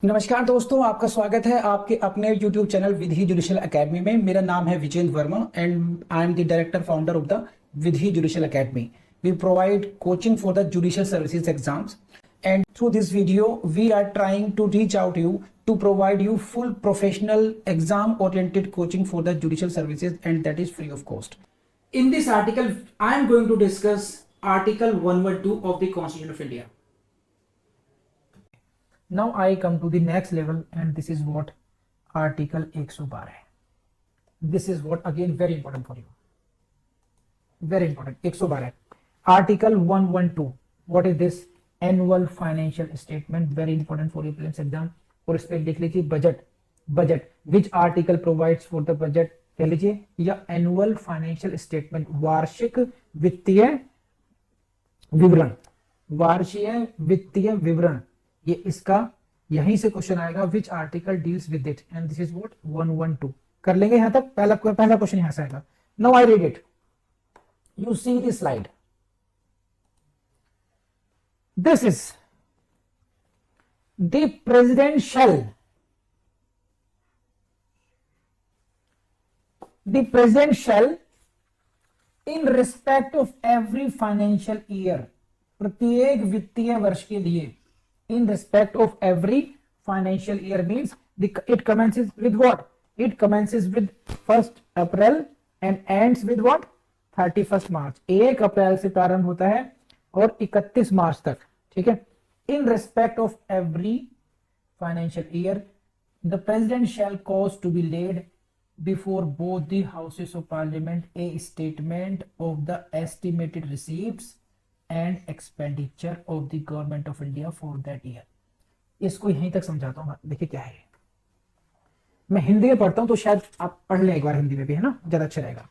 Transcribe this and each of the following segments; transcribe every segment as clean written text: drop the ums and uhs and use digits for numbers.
नमस्कार दोस्तों, आपका स्वागत है आपके अपने YouTube channel Vidhi judicial academy में। मेरा नाम है Vijendra Verma and I am the director founder of the Vidhi judicial academy. We provide coaching for the judicial services exams, and through this video we are trying to reach out to you to provide you full professional exam oriented coaching for the judicial services, and that is free of cost. In this article I am going to discuss article 112 of the Constitution of India. Now I come to the next level, and this is what article 112 है. This is what again very important for you, very important. 112 article 112, what is this? Annual financial statement, very important for your prelims exam. और इस पे देख लीजिए budget which article provides for the budget, कह लीजिए, या annual financial statement, वार्षिक वित्तीय विवरण, वार्षिक वित्तीय विवरण, ये इसका यहीं से क्वेश्चन आएगा. Which article deals with it, and this is what 112. कर लेंगे यहां तक. पहला क्वेश्चन यहां से आएगा. Now I read it. You see this slide. This is the president shall in respect of every financial year, प्रत्येक वित्तीय वर्ष के लिए, in respect of every financial year means it commences with what? It commences with 1st April and ends with what? 31st March. 1 अप्रैल से प्रारंभ होता है और 31 मार्च तक. ठीक है. In respect of every financial year, the president shall cause to be laid before both the houses of parliament a statement of the estimated receipts and expenditure of the government of India for that year. इसको यहीं तक समझाता हूं. देखिए क्या है, मैं हिंदी में पढ़ता हूं तो शायद आप पढ़ लें एक बार हिंदी में भी, है ना, ज्यादा अच्छा रहेगा.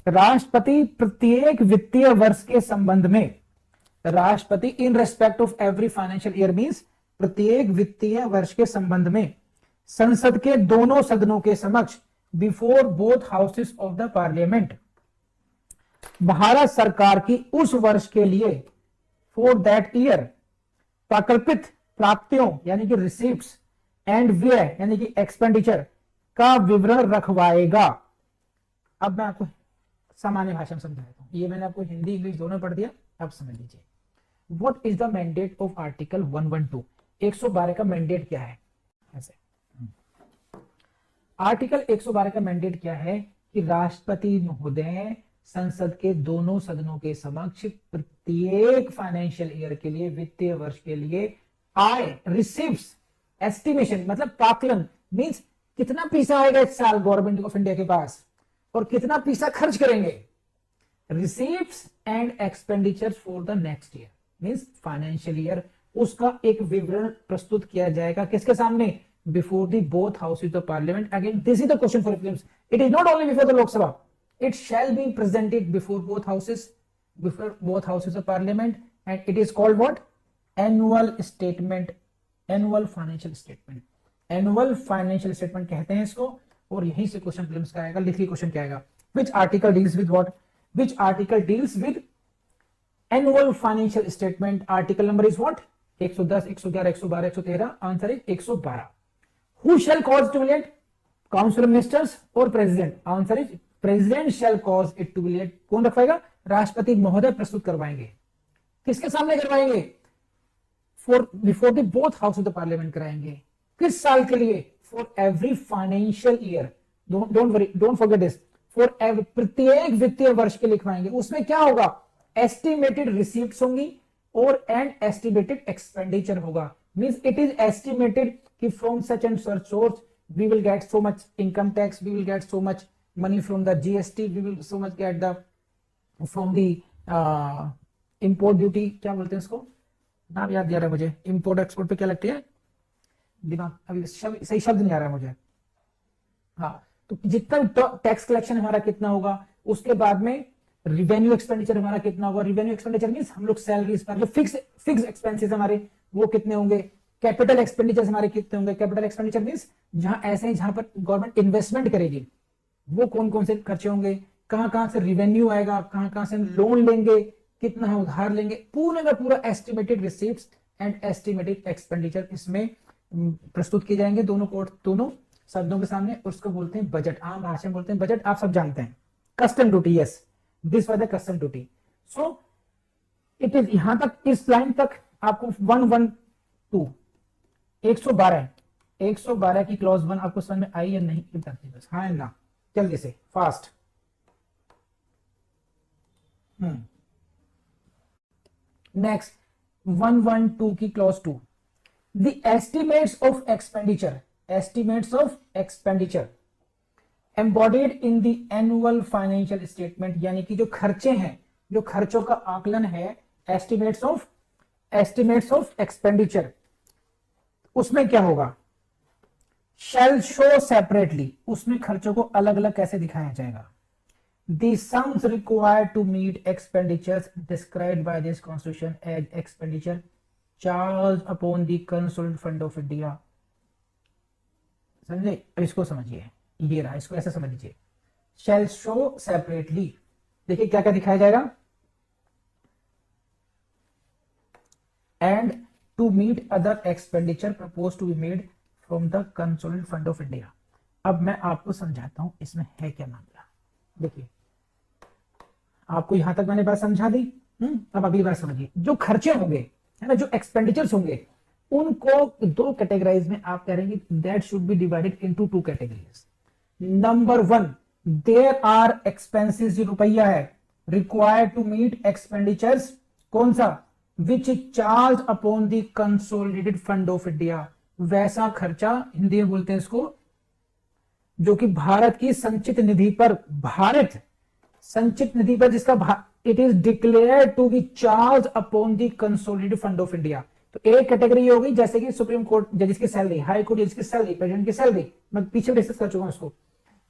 राष्ट्रपति प्रत्येक वित्तीय वर्ष के संबंध में, राष्ट्रपति in respect of every financial year means प्रत्येक वित्तीय वर्ष के संबंध में संसद के दोनों सदनों के समक्ष before both houses of the parliament, Bharat सरकार की उस वर्ष के लिए, फॉर दैट ईयर, प्राकल्पित प्राप्तियों यानी कि रिसीप्ट्स एंड व्यय यानी कि एक्सपेंडिचर का विवरण रखवाएगा. अब मैं आपको सामान्य भाषा में समझाता हूं. ये मैंने आपको हिंदी इंग्लिश दोनों पढ़ दिया, अब समझ लीजिए. What is the mandate of article 112? 112 का मैंडेट क्या है? ऐसे आर्टिकल 112 का मैंडेट क्या है कि राष्ट्रपति महोदय संसद के दोनों सदनों के समक्ष प्रत्येक फाइनेंशियल ईयर के लिए, वित्तीय वर्ष के लिए, आय, रिसीव्स, एस्टिमेशन मतलब प्राकलन मींस कितना पैसा आएगा इस साल गवर्नमेंट ऑफ इंडिया के पास और कितना पैसा खर्च करेंगे, receives and expenditure for the next year means financial year, उसका एक विवरण प्रस्तुत किया जाएगा. किसके सामने? Before the both houses of parliament. Again this is the question for prelims. It is not only before the Lok Sabha, it shall be presented before both houses of parliament, and it is called what? Annual statement, annual financial statement, annual financial statement कहते हैं इसको. और यहीं से question prelims का आएगा. लिखिए question क्या आएगा. which article deals with what? which article deals with annual financial statement? article number is what? 110, 111, 112, 113. Answer is 112. who shall cause to be late? council of ministers और president? Answer is president shall cause it to be laid. कौन रखवाएगा? राष्ट्रपति महोदय प्रस्तुत करवाएंगे. किसके सामने करवाएंगे? For before the both house of the parliament कराएंगे. किस साल के लिए? For every financial year. Don't worry, don't forget this. For प्रत्येक वित्तीय वर्ष के लिखवाएंगे. उसमें क्या होगा? एस्टिमेटेड रिसीप्ट्स होंगी और एंड एस्टिमेटेड एक्सपेंडिचर होगा. मींस इट इज एस्टिमेटेड कि from such and such source we will get so much income tax, we will get so much money from the GST, we will so much get the from the import duty. क्या बोलते हैं इसको, नाम याद नहीं आ रहा मुझे. import export पे क्या लगती है, दिमाग अभी सही शब्द नहीं आ रहा है मुझे. हाँ, तो जितना टैक्स कलेक्शन हमारा कितना होगा, उसके बाद में रिवेन्यू एक्सपेंडिचर हमारा कितना होगा. रिवेन्यू एक्सपेंडिचर मींस हम लोग सैलरीज पर जो फिक्स एक्सपेंसेस हमारे वो कितने होंगे. कैपिटल एक्सपेंडिचर हमारे कितने होंगे. कैपिटल एक्सपेंडिचर मींस जहां ऐसे जहां पर गवर्नमेंट इन्वेस्टमेंट करेगी वो कौन कौन से खर्चे होंगे, कहां से रिवेन्यू आएगा, कहां से लोन लेंगे, कितना उधार लेंगे, पूरे का पूरा estimated receipts and estimated expenditure इसमें प्रस्तुत किए जाएंगे, दोनों शब्दों के सामने। उसको बोलते हैं बजट, आम भाषा में बोलते हैं बजट, आप सब जानते हैं। Custom duty, yes, this was the custom duty. So it is, यहां तक, इस लाइन तक आपको 112 112 की क्लॉज 1 आपको समझ में आई या नहीं, बताइए बस, हाँ या ना, जल्दी से, फास्ट। नेक्स्ट 112 की clause 2, the estimates of expenditure embodied in the annual financial statement, यानी कि जो खर्चे हैं, जो खर्चों का आकलन है, एस्टिमेट्स ऑफ एक्सपेंडिचर, उसमें क्या होगा, शैल शो सेपरेटली, उसमें खर्चों को अलग अलग कैसे दिखाया जाएगा। The sums required to meet expenditures described by this constitution as expenditure charged upon the consolidated fund of India। समझे, इसको समझिए, ये रहा, इसको ऐसे समझ लीजिए, shall show separately। देखिए क्या क्या दिखाया जाएगा, and to meet other expenditure proposed to be made from the consolidated fund of India। अब मैं आपको समझाता हूं इसमें है क्या मामला। देखिए आपको यहां तक मैंने बात समझा दी, अब अगली बात समझिए। जो खर्चे होंगे, है ना, जो एक्सपेंडिचर्स होंगे, उनको दो कैटेगराइज में आप करेंगे, that should be divided into two categories. Number 1, there are expenses, जो रुपया है, रिक्वायर्ड टू मीट एक्सपेंडिचर्स, कौन सा, which is charged upon the consolidated fund of India, वैसा खर्चा, हिंदी में बोलते हैं इसको, जो कि भारत की संचित निधि पर, भारत संचित निधि पर जिसका it is declared to be charged upon the consolidated fund of India. तो एक कैटेगरी होगी जैसे कि सुप्रीम कोर्ट जजेस की सैलरी, हाई कोर्ट जजेस की सैलरी, प्रेसिडेंट की सैलरी, मैं पीछे डिस्कस कर चुका हूं उसको।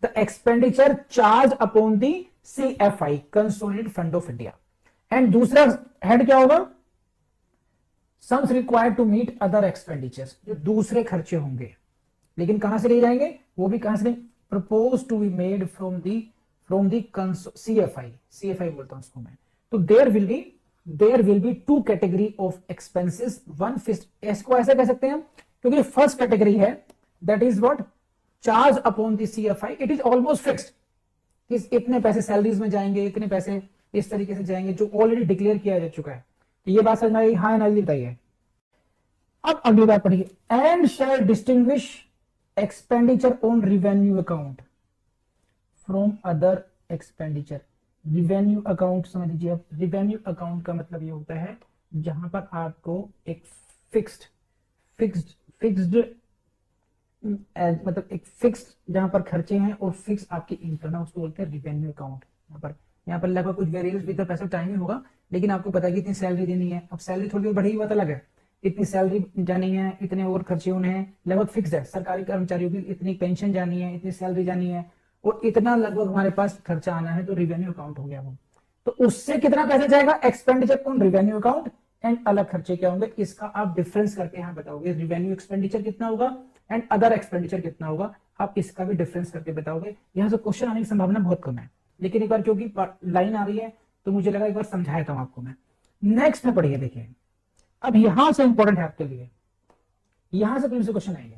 The expenditure charge upon the CFI, consolidated fund of India. And दूसरा हेड क्या होगा, sums required to meet other expenditures, जो दूसरे खर्चे होंगे, लेकिन कहां से लिए जाएंगे, वो भी कहां से, propose to be made from the CFI बोलता हूं उसको मैं। तो there will be two category of expenses, one fixed, इसको ऐसे कह सकते हैं हम, क्योंकि फर्स्ट कैटेगरी है that is what, charged upon the CFI, it is almost fixed, इतने पैसे सैलरीज में जाएंगे, इतने पैसे इस तरीके से जाएंगे, जो ऑलरेडी डिक्लेयर किया जा चुका है। तो ये बात समझ में आई, हाँ ना, बताइए। अब अगली बात पढ़िए, and shall distinguish expenditure on revenue account from other expenditure. Revenue account समझ लीजिए, अब रिवेन्यू अकाउंट का मतलब ये होता है जहां पर आपको एक फिक्स्ड मतलब एक फिक्स्ड जहां पर खर्चे हैं और फिक्स आपकी इनकम है, उसको बोलते हैं रिवेन्यू अकाउंट। यहाँ पर लगभग कुछ वेरिएबल्स भी, तो पैसा टाइम ही होगा, लेकिन आपको पता है कि इतनी सैलरी देनी है। अब सैलरी थोड़ी बढ़ी हुई बात अलग है, इतनी सैलरी जानी है, इतने और खर्चे होने हैं, लगभग फिक्स है। सरकारी कर्मचारियों की इतनी पेंशन जानी है, इतनी सैलरी जानी है, और इतना लगभग हमारे पास खर्चा आना है, तो रिवेन्यू अकाउंट हो गया वो। तो उससे कितना पैसा जाएगा, expenditure on revenue account, and अलग खर्चे क्या होंगे, इसका आप डिफरेंस करके यहाँ बताओगे, रिवेन्यू एक्सपेंडिचर कितना होगा एंड अदर एक्सपेंडिचर कितना होगा, आप इसका भी डिफरेंस करके बताओगे। यहाँ से क्वेश्चन आने की संभावना बहुत कम है, लेकिन एक बार क्योंकि लाइन आ रही है तो मुझे लगा एक बार समझाया था आपको मैं। नेक्स्ट में पढ़िए, देखिए अब यहां से इंपॉर्टेंट है आपके लिए, यहां से तुमसे क्वेश्चन आएंगे।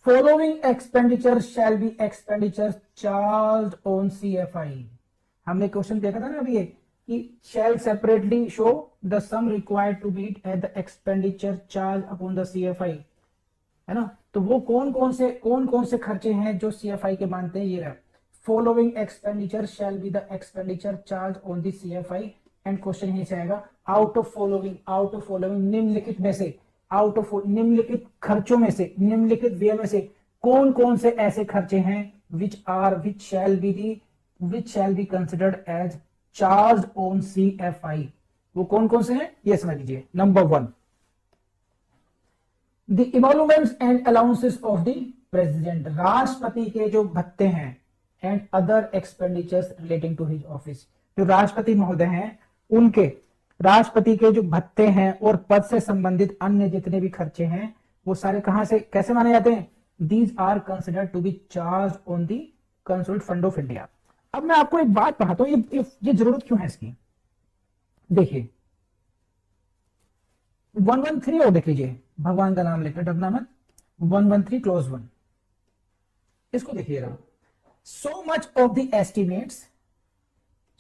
Following expenditure shall be expenditure charge on CFI। हमने क्वेश्चन देखा था ना अभी ये, कि shall separately show the sum required to meet at the expenditure charge upon the CFI, है ना। तो वो कौन कौन से खर्चे हैं जो CFI के मानते हैं, ये रहा, following expenditure shall be the expenditure charge on the CFI। And question यही से आएगा, आउट ऑफ फॉलोइंग निम्नलिखित में से, निम्नलिखित खर्चों में से, निम्नलिखित व्यय में से कौन कौन से ऐसे खर्चे हैं which shall be considered as charge on CFI। वो कौन कौन से हैं ये समझ लीजिए। Number 1, the emoluments and allowances of the president, राष्ट्रपति के जो भत्ते हैं, and other expenditures relating to his office, जो राष्ट्रपति महोदय हैं उनके, राष्ट्रपति के जो भत्ते हैं और पद से संबंधित अन्य जितने भी खर्चे हैं, वो सारे कहां से कैसे माने जाते हैं, these are considered to be charged on the consolidated fund of India. अब मैं आपको एक बात बताता हूं, ये जरूरत क्यों है इसकी। देखिए 113 और देख लीजिए, भगवान का नाम लेकर डरना मत। 113 क्लॉज 1, इसको देखिएगा। So much of the estimates,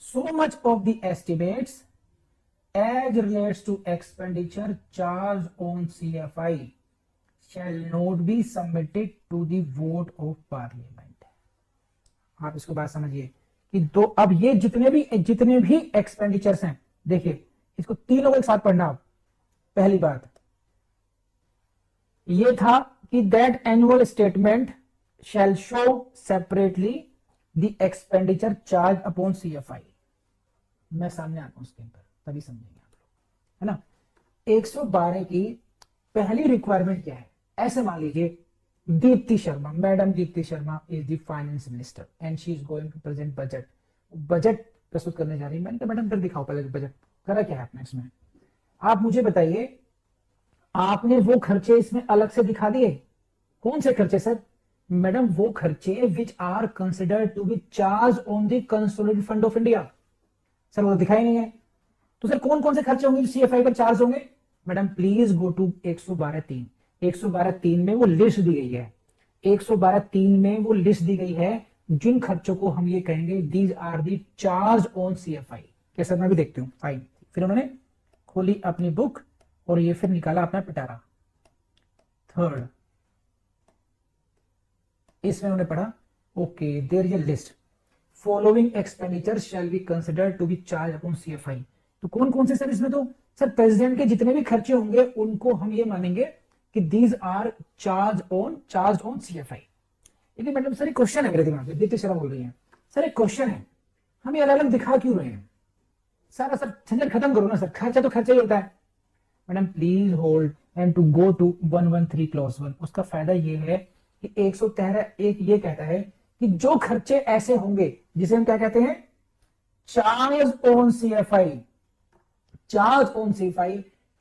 so much of the estimates as relates to expenditure charged on CFI shall not be submitted to the vote of parliament। आप इसको बात समझिए कि दो, अब ये जितने भी एक्सपेंडिचर्स हैं, देखिए इसको तीनों को एक साथ पढ़ना आप। पहली बात ये था कि that annual statement shall show separately the expenditure charge upon CFI। मैं सामने आता हूं उसके अंदर, तभी समझेंगे आप लोग, है ना। 112 की पहली रिक्वायरमेंट क्या है? ऐसे मान लीजिए Deepti Sharma, madam Deepti Sharma is the finance minister and she is going to present budget, budget प्रस्तुत करने जा रही है। मैंने कहा मैडम कर दिखाओ पहले बजट, करा क्या है आपने इसमें, आप मुझे बताइए। आपने वो खर्चे इसमें अलग से दिखा दिए। कौन से खर्चे सर? मैडम वो खर्चे which are considered to be charged on the consolidated fund of India. Sir वो दिखाई नहीं है, तो सर कौन कौन से खर्चे होंगे जो CFI पर चार्ज होंगे? Madam please go to 112(3). 112(3) में वो लिस्ट दी गई है। 112(3) में वो लिस्ट दी गई है जिन खर्चों को हम ये कहेंगे these are the charged on CFI। कैसा, मैं भी देखती हूँ। फाइन, फिर उन्होंने खोली अपनी बुक और ये फिर निकाला अपना पिटारा। थर्ड, इसमें उन्होंने पढ़ा okay there is a list following expenditure shall be considered to be charged upon CFI। तो कौन कौन से सर इसमें? तो सर प्रेसिडेंट के जितने भी खर्चे होंगे उनको हम ये मानेंगे कि these are charged on CFI। लेकिन मैडम सर एक क्वेश्चन है मेरे दिमाग में, दीप्ति शर्मा बोल रही है सर एक क्वेश्चन है, हम ये अलग अलग दिखा क्यों रहे हैं? सारा सर झंझट खत्म करो ना सर, खर्चा तो खर्चा ही होता है। Madam please hold and to go to 113 clause 1। उसका फायदा ये है कि 113 एक ये कहता है कि जो खर्चे ऐसे होंगे जिसे हम क्या कहते हैं, charged on CFI, charged on CFI,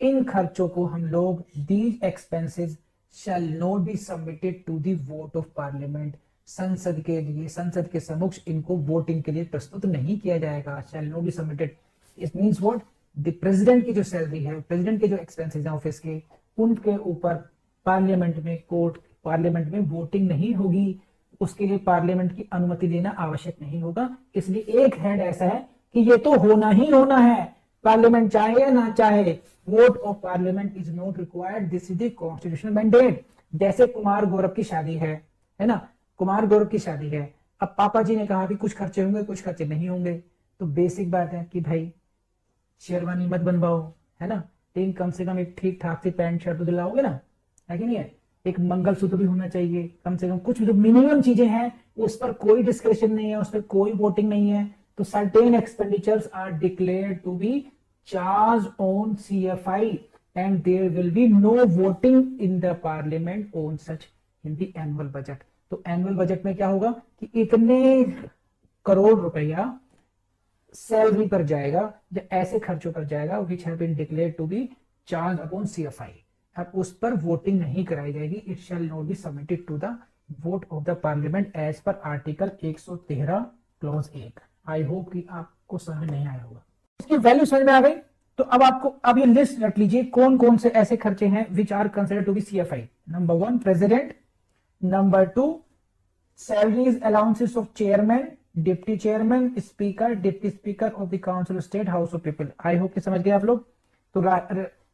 इन खर्चों को हम लोग these expenses shall not be submitted to the vote of parliament. संसद के लिए, संसद के समक्ष इनको वोटिंग के लिए प्रस्तुत नहीं किया जाएगा। शैल not be submitted, it means what, the president की जो सैलरी है, प्रेसिडेंट के जो एक्सपेंसेस हैं ऑफिस के, उनके ऊपर पार्लियामेंट में, कोर्ट पार्लियामेंट में वोटिंग नहीं होगी। उसके लिए पार्लियामेंट की अनुमति लेना आवश्यक नहीं होगा। इसलिए एक हैंड ऐसा है कि ये तो होना ही होना है, पार्लियामेंट चाहे या ना चाहे, vote of parliament is not required, this is the constitutional mandate. जैसे कुमार गौरव की शादी है ना, कुमार गौरव की शादी है। अब पापा जी ने कहा कि कुछ खर्चे होंगे कुछ खर्चे नहीं होंगे, तो बेसिक बात है कि भाई शेरवानी मत बनवाओ, है ना, लेकिन कम से कम एक ठीक ठाक सी पैंट शर्ट तो दिलाओगे ना, है कि नहीं है? एक मंगलसूत्र भी होना चाहिए, कम से कम कुछ जो मिनिमम चीजें हैं उस पर कोई डिस्कशन नहीं है, उस पर कोई वोटिंग नहीं है। तो certain expenditures are declared to be charged on CFI and there will be no voting in the parliament on such in the annual budget. तो एनुअल बजट में क्या होगा कि इतने करोड़ रुपया सैलरी पर जाएगा या ऐसे खर्चों पर जाएगा which have been declared to be charged upon CFI। अब उस पर वोटिंग नहीं कराई जाएगी। It shall not be submitted to the vote of the parliament as per article 113 clause 1। I hope कि आपको समझ नहीं आया होगा, इसकी वैल्यू समझ में आ गई। तो अब आपको अब ये लिस्ट रख लीजिए कौन कौन से ऐसे खर्चे हैं which are considered to be CFI। Number 1 president, number 2 salaries allowances of chairman, deputy chairman, speaker, deputy speaker of the council of state, house of people. I hope कि समझ गए आप लोग। तो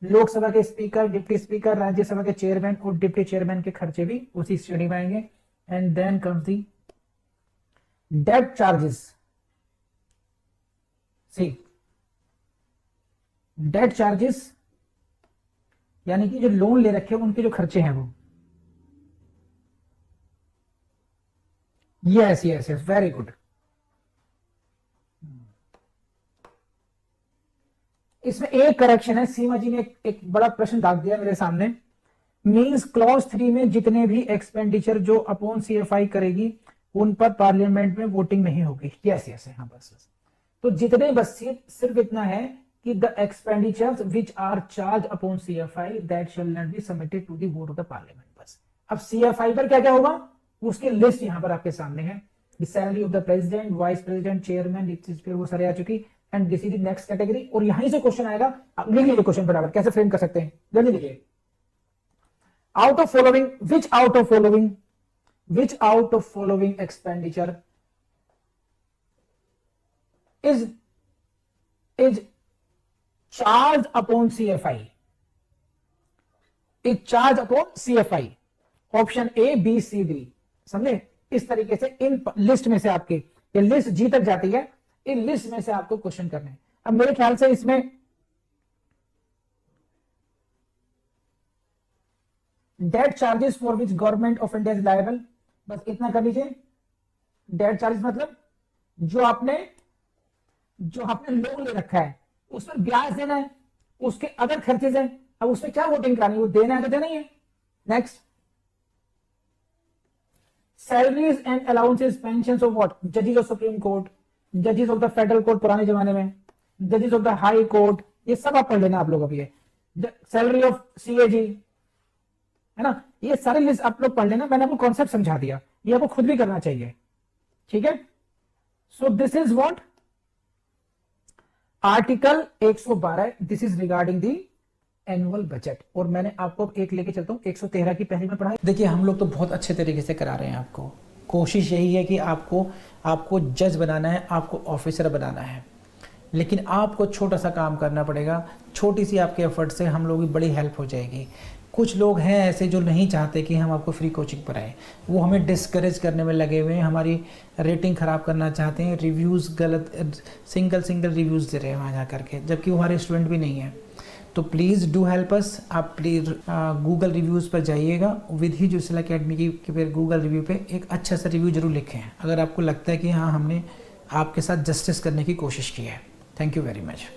लोकसभा के स्पीकर, डिप्टी स्पीकर, राज्यसभा के chairman और deputy chairman के खर्चे भी उसी श्रेणी में आएंगे। And then comes the debt charges. C debt charges यानी कि जो लोन ले रखे हैं उनके जो खर्चे हैं वो। Yes yes yes, very good. इसमें एक करेक्शन है, सीमा जी ने एक बड़ा प्रश्न दाग दिया मेरे सामने। मींस क्लॉज 3 में जितने भी एक्सपेंडिचर जो अपॉन CFI करेगी उन पर पार्लियामेंट में वोटिंग नहीं होगी। यस यस, हाँ बस बस। तो जितने बस सिर्फ इतना है कि the expenditures which are charged upon CFI that shall not be submitted to the vote of the parliament. बस अब CFI पर क्या क्या होगा उसकी लिस्ट यहां पर आपके सामने है। Salary of the president, vice president, chairman, वो सारे आ चुकी। And this is the next category. और यहीं से क्वेश्चन आएगा, अब लिख लीजिए क्वेश्चन फटाफट कैसे फ्रेम कर सकते हैं, जल्दी लिखिए। Out of following, which out of following expenditure is charged upon CFI, is charged upon CFI, option A B C D, समझे? इस तरीके से इन लिस्ट में से आपके, ये लिस्ट जी तक जाती है, इन लिस्ट में से आपको क्वेश्चन करने हैं। अब मेरे ख्याल से इसमें debt charges for which government of India is liable, बस इतना कर लीजिए। डेट चार्जेस मतलब जो आपने लोन ले रखा है उस पर ब्याज देना है, उसके अदर खर्चेज हैं, अब उसमें क्या वोटिंग करानी है, वो देना है तो देना ही है। Next, salaries and allowances pension of what, जजेस ऑफ सुप्रीम कोर्ट, जजेस ऑफ द फेडरल कोर्ट पुराने जमाने में, जजेस ऑफ द हाई कोर्ट, ये सब आप पढ़ लेना आप लोग। अभी सैलरी ऑफ सीएजी है ना, ये सारी लिस्ट आप लोग पढ़ लेना, मैंने आपको कॉन्सेप्ट समझा दिया, ये आपको खुद भी करना चाहिए, ठीक है। So this is what article 112, this is regarding the annual budget. और मैंने आपको एक लेके चलता हूं 113 की पहली में पढ़ा। देखिए हम लोग तो बहुत अच्छे तरीके से करा रहे हैं आपको, कोशिश यही है कि आपको जज बनाना है, आपको ऑफिसर बनाना है, लेकिन आपको छोटा सा काम करना पड़ेगा। छोटी सी आपके एफर्ट से हम लोगों की बड़ी हेल्प हो जाएगी। कुछ लोग हैं ऐसे जो नहीं चाहते कि हम आपको फ्री कोचिंग कराएं, वो हमें डिस्करेज करने में लगे हुए हैं, हमारी रेटिंग ख़राब करना चाहते हैं, रिव्यूज़ गलत सिंगल रिव्यूज़ दे रहे हैं वहाँ जा करके, जबकि वो हमारे स्टूडेंट भी नहीं हैं। तो प्लीज़ डू हेल्प अस। आप प्लीज़ गूगल रिव्यूज़ पर जाइएगा, विधि जुसल अकेडमी की फिर गूगल रिव्यू पे एक अच्छा सा रिव्यू जरूर लिखें अगर आपको लगता है कि हाँ हमने आपके साथ जस्टिस करने की कोशिश की है। Thank you very much.